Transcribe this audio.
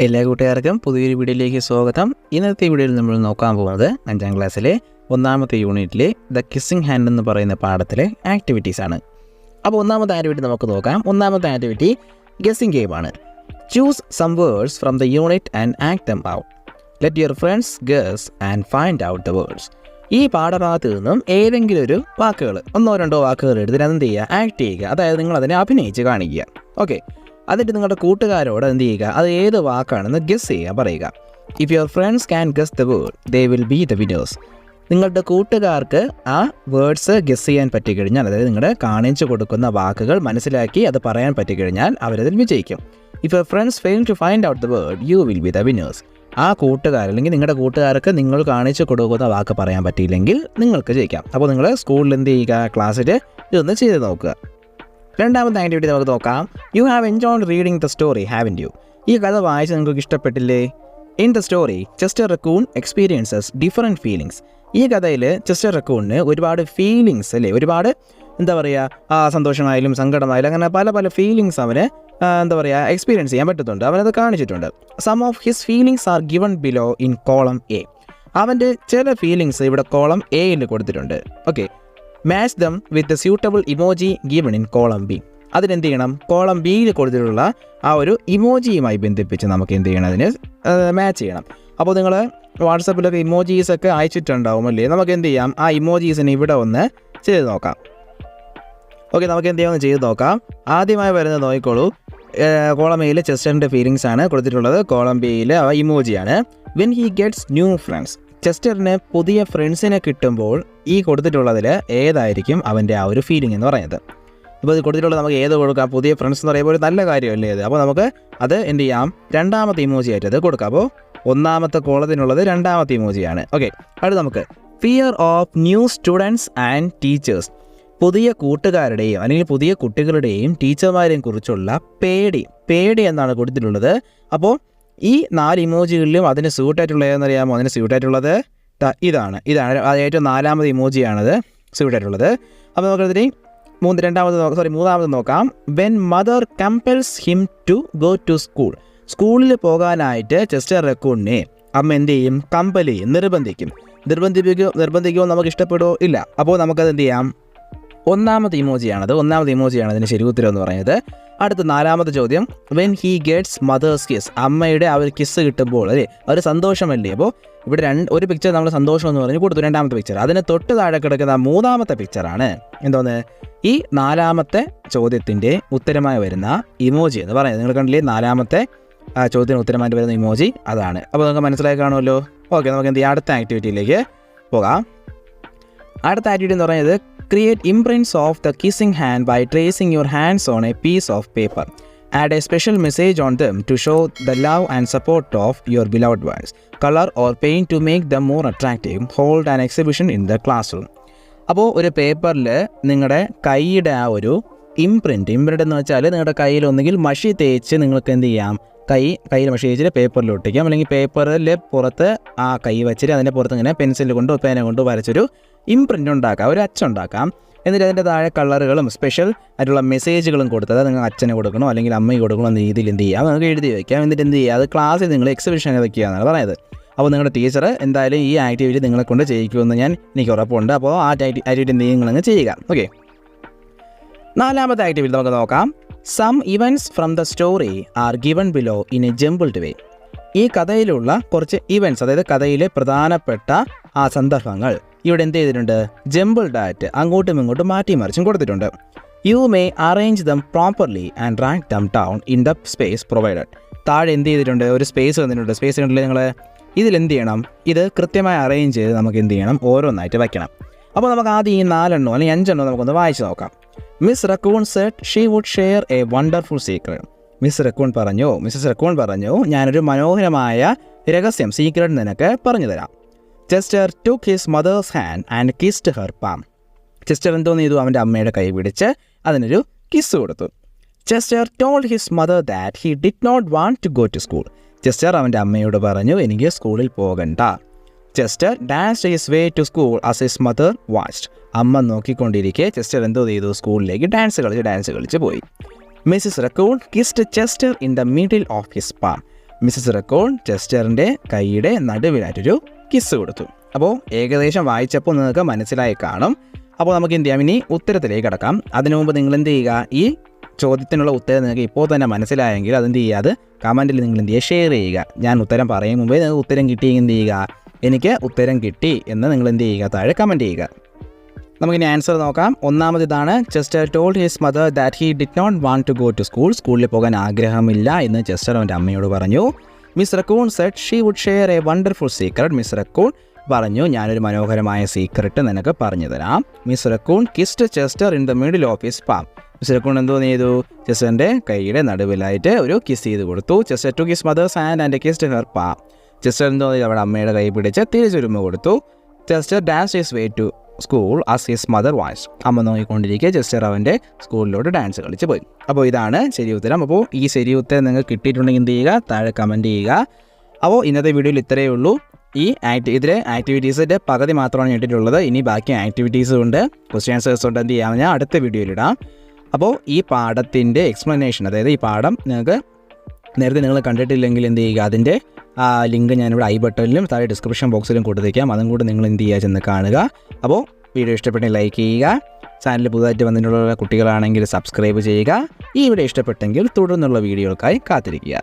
എല്ലാ കൂട്ടുകാർക്കും പുതിയൊരു വീഡിയോയിലേക്ക് സ്വാഗതം. ഇന്നത്തെ വീഡിയോയിൽ നമ്മൾ നോക്കാൻ പോകുന്നത് 5ാം ക്ലാസ്സിലെ 1ാമത്തെ യൂണിറ്റിലെ ദ കിസ്സിംഗ് ഹാൻഡ് എന്ന് പറയുന്ന പാഠത്തിലെ ആക്ടിവിറ്റീസ് ആണ്. അപ്പോൾ ഒന്നാമത്തെ ആക്ടിവിറ്റി നമുക്ക് നോക്കാം. ഒന്നാമത്തെ ആക്ടിവിറ്റി ഗെസ്സിംഗ് ഗെയിം ആണ്. Choose some words from the unit and act them out. Let your friends guess and find out the words. ഈ പാഠഭാഗത്ത് നിന്നും ഏതെങ്കിലും ഒരു വാക്കുകൾ, 1-2 വാക്കുകൾ എടുത്തിട്ട് അതെന്ത് ചെയ്യുക, ആക്ട് ചെയ്യുക. അതായത് നിങ്ങൾ അതിനെ അഭിനയിച്ച് കാണിക്കുക. ഓക്കെ, എന്നിട്ട് നിങ്ങളുടെ കൂട്ടുകാരോട് എന്ത് ചെയ്യുക, അത് ഏത് വാക്കാണെന്ന് ഗസ് ചെയ്യുക, പറയുക. If your friends can guess the word they will be the winners. നിങ്ങളുടെ കൂട്ടുകാർക്ക് ആ വേർഡ്സ് ഗസ് ചെയ്യാൻ പറ്റിക്കഴിഞ്ഞാൽ, അതായത് നിങ്ങളുടെ കാണിച്ചു കൊടുക്കുന്ന വാക്കുകൾ മനസ്സിലാക്കി അത് പറയാൻ പറ്റിക്കഴിഞ്ഞാൽ അവരതിൽ വിജയിക്കും. If your friends fail to find out the word you will be the winners. ആ കൂട്ടുകാർ അല്ലെങ്കിൽ നിങ്ങളുടെ കൂട്ടുകാർക്ക് നിങ്ങൾ കാണിച്ചു കൊടുക്കുന്ന വാക്ക് പറയാൻ പറ്റിയില്ലെങ്കിൽ നിങ്ങൾക്ക് ജയിക്കാം. അപ്പോൾ നിങ്ങൾ സ്കൂളിൽ എന്ത് ചെയ്യുക, ക്ലാസ്സിൽ ഇതൊന്ന് ചെയ്ത് നോക്കുക. രണ്ടാമത്തെ ആക്ടിവിറ്റി നമുക്ക് നോക്കാം. You have enjoyed reading the story haven't you. ഈ കഥ വായിച്ച് നിങ്ങൾക്ക് ഇഷ്ടപ്പെട്ടില്ലേ? In the story Chester Raccoon experiences different feelings. ഈ കഥയിൽ ചെസ്റ്റർ റക്കൂണിന് ഒരുപാട് ഫീലിങ്സ് അല്ലേ, ഒരുപാട് എന്താ പറയുക, സന്തോഷമായാലും സങ്കടമായാലും അങ്ങനെ പല പല ഫീലിങ്സ് അവന് എന്താ പറയുക എക്സ്പീരിയൻസ് ചെയ്യാൻ പറ്റുന്നുണ്ട്. അവനത് കാണിച്ചിട്ടുണ്ട്. Some of his feelings are given below in column A. അവൻ്റെ ചില ഫീലിങ്സ് ഇവിടെ കോളം എയിൽ കൊടുത്തിട്ടുണ്ട്. Okay, match them with the suitable emoji given in column B. അതിനെന്ത് ചെയ്യണം, കോളം ബിയിൽ കൊടുത്തിട്ടുള്ള ആ ഒരു ഇമോജിയുമായി ബന്ധിപ്പിച്ച് നമുക്ക് എന്ത് ചെയ്യണം, അതിന് മാച്ച് ചെയ്യണം. അപ്പോൾ നിങ്ങൾ വാട്സപ്പിലൊക്കെ ഇമോജീസൊക്കെ അയച്ചിട്ടുണ്ടാവും അല്ലേ? നമുക്ക് എന്ത് ചെയ്യാം, ആ ഇമോജീസിനെ ഇവിടെ ഒന്ന് ചെയ്ത് നോക്കാം. ഓക്കെ, നമുക്ക് എന്ത് ചെയ്യാമെന്ന് ചെയ്ത് നോക്കാം. ആദ്യമായി വരുന്നത് നോക്കിക്കോളൂ. കോളം എയിൽ ചെസ്റ്ററിൻ്റെ ഫീലിങ്സ് ആണ് കൊടുത്തിട്ടുള്ളത്. കോളം ബിയിൽ ആ ഇമോജിയാണ്. When he gets new friends. ചെസ്റ്ററിന് പുതിയ ഫ്രണ്ട്സിനെ കിട്ടുമ്പോൾ ഈ കൊടുത്തിട്ടുള്ളതിൽ ഏതായിരിക്കും അവൻ്റെ ആ ഒരു ഫീലിംഗ് എന്ന് പറയുന്നത്. അപ്പോൾ ഇത് കൊടുത്തിട്ടുള്ളത് നമുക്ക് ഏത് കൊടുക്കാം? പുതിയ ഫ്രണ്ട്സ് എന്ന് പറയുമ്പോൾ ഒരു നല്ല കാര്യമല്ലേ ഇത്. അപ്പോൾ നമുക്ക് അത് എന്ത് ചെയ്യാം, രണ്ടാമത്തെ ഇമോജി ആയിട്ട് അത് കൊടുക്കാം. അപ്പോൾ ഒന്നാമത്തെ കോളത്തിനുള്ളത് രണ്ടാമത്തെ ഇമോജിയാണ്. ഓക്കെ, അടുത്ത് നമുക്ക് fear of new students and teachers. പുതിയ കൂട്ടുകാരുടെയും അല്ലെങ്കിൽ പുതിയ കുട്ടികളുടെയും ടീച്ചർമാരെയും കുറിച്ചുള്ള പേടി എന്നാണ് കൊടുത്തിട്ടുള്ളത്. അപ്പോൾ ഈ 4 ഇമോജികളിലും അതിന് സ്യൂട്ടായിട്ടുള്ള ഏതെന്നറിയാമോ? അതിന് സ്യൂട്ടായിട്ടുള്ളത് ഇതാണ് ഏറ്റവും 4ാമത് ഇമോജിയാണത് സ്യൂട്ടായിട്ടുള്ളത്. അപ്പോൾ നമുക്കതിന് മൂന്നാമത് നോക്കാം. When mother compels him to go to school. സ്കൂളിൽ പോകാനായിട്ട് ചെസ്റ്റർ റക്കൂണിനെ അമ്മ എന്ത് ചെയ്യും, കമ്പൽ ചെയ്യും, നിർബന്ധിക്കുമോ നമുക്ക് ഇഷ്ടപ്പെടുമോ? ഇല്ല. അപ്പോൾ നമുക്കത് എന്ത് ചെയ്യാം, ഒന്നാമത്തെ ഇമോജിയാണ് അതിന് ശരി ഉത്തരം എന്ന് പറയുന്നത്. അടുത്ത 4ാമത്തെ ചോദ്യം, when he gets mother's kiss. അമ്മയുടെ ആ ഒരു കിസ് കിട്ടുമ്പോൾ അല്ലേ, ഒരു സന്തോഷമല്ലേ. അപ്പോൾ ഇവിടെ ഒരു പിക്ചർ നമ്മൾ സന്തോഷം എന്ന് പറഞ്ഞ് കൊടുത്തു, രണ്ടാമത്തെ പിക്ചർ. അതിന് തൊട്ട് താഴെ കിടക്കുന്ന 3ാമത്തെ പിക്ചറാണ് എന്തോന്ന്, ഈ 4ാമത്തെ ചോദ്യത്തിൻ്റെ ഉത്തരമായി വരുന്ന ഇമോജി എന്ന് പറയുന്നത്. നിങ്ങൾ കണ്ടില്ലേ, 4ാമത്തെ ചോദ്യത്തിന് ഉത്തരമായിട്ട് വരുന്ന ഇമോജി അതാണ്. അപ്പോൾ നമുക്ക് മനസ്സിലായി കാണുമല്ലോ. ഓക്കെ, നമുക്ക് എന്ത് ചെയ്യാം, അടുത്ത ആക്ടിവിറ്റിയിലേക്ക് പോകാം. അടുത്ത ആക്ടിവിറ്റി എന്ന് പറയുന്നത് create imprints of the kissing hand by tracing your hands on a piece of paper. Add a special message on them to show the love and support of your beloved ones. Colour or paint to make them more attractive. Hold an exhibition in the classroom. അപ്പോൾ ഒരു പേപ്പറിൽ നിങ്ങളുടെ കൈയുടെ ആ ഒരു imprint എന്ന് വെച്ചാൽ നിങ്ങളുടെ കയ്യിൽ ഒന്നുകിൽ മഷി തേച്ച് നിങ്ങൾക്ക് എന്ത് ചെയ്യാം, കയ്യിൽ മഷി തേച്ചിട്ട് പേപ്പറിൽ ഒട്ടിക്കാം. അല്ലെങ്കിൽ പേപ്പറിൽ പുറത്ത് ആ കൈ വെച്ചിട്ട് അതിൻ്റെ പുറത്ത് ഇങ്ങനെ പെൻസിൽ കൊണ്ടോ പേന കൊണ്ടോ വരച്ചൊരു ഇംപ്രിൻ്റ് ഉണ്ടാക്കാം, ഒരു അച്ചുണ്ടാക്കാം. എന്നിട്ട് അതിൻ്റെ താഴെ കളറുകളും സ്പെഷ്യൽ ആയിട്ടുള്ള മെസ്സേജുകളും കൊടുത്തത് നിങ്ങൾ അച്ഛനെ കൊടുക്കണോ അല്ലെങ്കിൽ അമ്മയ്ക്ക് കൊടുക്കണോ എന്ന രീതിയിൽ എന്ത് ചെയ്യാം, നിങ്ങൾക്ക് എഴുതി വയ്ക്കാം. എന്നിട്ട് എന്ത് ചെയ്യുക, അത് ക്ലാസ്സിൽ നിങ്ങൾ എക്സിബിഷൻ വയ്ക്കുക എന്നാണ് പറയുന്നത്. അപ്പോൾ നിങ്ങളുടെ ടീച്ചർ എന്തായാലും ഈ ആക്ടിവിറ്റി നിങ്ങളെ കൊണ്ട് ചെയ്യിക്കുമെന്ന് എനിക്ക് ഉറപ്പുണ്ട്. അപ്പോൾ ആ ആക്ടിവിറ്റി നിങ്ങളങ്ങ് ചെയ്യുക. ഓക്കെ, 4ാമത്തെ ആക്ടിവിറ്റി നമുക്ക് നോക്കാം. Some events from the story are given below in a jumbled way. ഈ കഥയിലുള്ള കുറച്ച് ഇവൻറ്റ്സ്, അതായത് കഥയിലെ പ്രധാനപ്പെട്ട ആ സന്ദർഭങ്ങൾ ഇവിടെ എന്ത് ചെയ്തിട്ടുണ്ട്, ജംബിൾഡ് ആയിട്ട് അങ്ങോട്ടും ഇങ്ങോട്ടും മാറ്റിമറിച്ചും കൊടുത്തിട്ടുണ്ട്. You may arrange dum properly and write them down in the space provided. താഴെ എന്ത് ചെയ്തിട്ടുണ്ട്, ഒരു സ്പേസ് തന്നിട്ടുണ്ട്. സ്പേസ് കണ്ടില്ലേ നിങ്ങൾ? ഇതിലെന്ത് ചെയ്യണം, ഇത് കൃത്യമായി അറേഞ്ച് ചെയ്ത് നമുക്ക് എന്ത് ചെയ്യണം, ഓരോന്നായിട്ട് വയ്ക്കണം. അപ്പോൾ നമുക്ക് ആദ്യം ഈ 4 അല്ലെങ്കിൽ 5 നമുക്കൊന്ന് വായിച്ച് നോക്കാം. Miss Raccoon said she would share a wonderful secret. Mrs Raccoon പറഞ്ഞു, ഞാനൊരു മനോഹരമായ രഹസ്യം, സീക്രട്ട് നിനക്ക് പറഞ്ഞു തരാം. Chester took his mother's hand and kissed her palm. Chester എന്തോന്ന് ചെയ്തു, അവൻ്റെ അമ്മയുടെ കൈ പിടിച്ച് അതിനൊരു കിസ് കൊടുത്തു. Chester told his mother that he did not want to go to school. Chester അവൻ്റെ അമ്മയോട് പറഞ്ഞു, എനിക്ക് സ്കൂളിൽ പോകണ്ട. Chester danced his way to school as his mother watched. അമ്മ നോക്കിക്കൊണ്ടിരിക്കെ ചെസ്റ്റർ എന്തോ ചെയ്തു, സ്കൂളിലേക്ക് ഡാൻസ് കളിച്ച് പോയി. Mrs Raccoon kissed Chester in the middle of his palm. Mrs Raccoon ചെസ്റ്ററിൻ്റെ കൈയുടെ നടുവിലായിട്ടൊരു കിസ് കൊടുത്തു. അപ്പോൾ ഏകദേശം വായിച്ചപ്പോൾ നിങ്ങൾക്ക് മനസ്സിലായി കാണും. അപ്പോൾ നമുക്ക് എന്ത് ചെയ്യാം, ഇനി ഉത്തരത്തിലേക്ക് കിടക്കാം. അതിനു മുമ്പ് നിങ്ങൾ എന്ത് ചെയ്യുക, ഈ ചോദ്യത്തിനുള്ള ഉത്തരം നിങ്ങൾക്ക് ഇപ്പോൾ തന്നെ മനസ്സിലായെങ്കിൽ അതെന്ത് ചെയ്യുക, അത് കമൻറ്റിൽ നിങ്ങൾ എന്ത് ചെയ്യുക, ഷെയർ ചെയ്യുക. ഞാൻ ഉത്തരം പറയും മുമ്പേ നിങ്ങൾക്ക് ഉത്തരം കിട്ടിയെങ്കിൽ എന്ത് ചെയ്യുക, എനിക്ക് ഉത്തരം കിട്ടി എന്ന് നിങ്ങൾ എന്ത് ചെയ്യുക, താഴെ കമൻറ്റ് ചെയ്യുക. നമുക്കിനി ആൻസർ നോക്കാം. ഒന്നാമത് ഇതാണ്. Chester told his mother that he did not want to go to school. സ്കൂളിൽ പോകാൻ ആഗ്രഹമില്ല എന്ന് ചെസ്റ്റർ അവൻ്റെ അമ്മയോട് പറഞ്ഞു. Miss Raccoon said she would share a wonderful secret. Miss Raccoon പറഞ്ഞു, ഞാനൊരു മനോഹരമായ സീക്രട്ട് നിനക്ക് പറഞ്ഞു തരാം. Miss Raccoon kissed Chester in the middle of his palm. Miss Raccoon എന്തോ ചെയ്തു, ചെസ്റ്ററിൻ്റെ കൈയുടെ നടുവിലായിട്ട് ഒരു കിസ് ചെയ്ത് കൊടുത്തു. Chester took his mother's hand and kissed her palm. Chester എന്തോ അവരുടെ അമ്മയുടെ കൈ പിടിച്ച് തിരിച്ചൊരുമ കൊടുത്തു. Chester dance his way to school as his mother waves. അമ്മ നോക്കിക്കൊണ്ടിരിക്കുക ചെസ്റ്റർ അവൻ്റെ സ്കൂളിലോട്ട് ഡാൻസ് കളിച്ച് പോയി. അപ്പോൾ ഇതാണ് ശരി ഉത്തരം. അപ്പോൾ ഈ ശരി ഉത്തരം നിങ്ങൾക്ക് കിട്ടിയിട്ടുണ്ടെങ്കിൽ എന്ത് ചെയ്യുക, താഴെ കമൻറ്റ് ചെയ്യുക. അപ്പോൾ ഇന്നത്തെ വീഡിയോയിൽ ഇത്രയേ ഉള്ളൂ. ഈ ഇതിലെ ആക്ടിവിറ്റീസിൻ്റെ പകുതി മാത്രമാണ് ഇട്ടിട്ടുള്ളത്. ഇനി ബാക്കി ആക്ടിവിറ്റീസും ഉണ്ട്, ക്വസ്റ്റ്യൻ ആൻസേഴ്സ് ഉണ്ട്. എന്ത് ചെയ്യാം, ഞാൻ അടുത്ത വീഡിയോയിലിടാം. അപ്പോൾ ഈ പാഠത്തിൻ്റെ എക്സ്പ്ലനേഷൻ, അതായത് ഈ പാഠം നിങ്ങൾക്ക് നേരത്തെ നിങ്ങൾ കണ്ടിട്ടില്ലെങ്കിൽ എന്ത് ചെയ്യുക, അതിൻ്റെ ലിങ്ക് ഞാനിവിടെ ഐ ബട്ടണിലും താഴെ ഡിസ്ക്രിപ്ഷൻ ബോക്സിലും കൊടുത്തേക്കാം. അതും കൂടെ നിങ്ങൾ എന്ത് ചെയ്യുക, ചെന്ന് കാണുക. അപ്പോൾ വീഡിയോ ഇഷ്ടപ്പെട്ടെങ്കിൽ ലൈക്ക് ചെയ്യുക. ചാനൽ പുതുതായിട്ട് വന്നിട്ടുള്ള കുട്ടികളാണെങ്കിൽ സബ്സ്ക്രൈബ് ചെയ്യുക. ഈ വീഡിയോ ഇഷ്ടപ്പെട്ടെങ്കിൽ തുടർന്നുള്ള വീഡിയോകൾക്കായി കാത്തിരിക്കുക.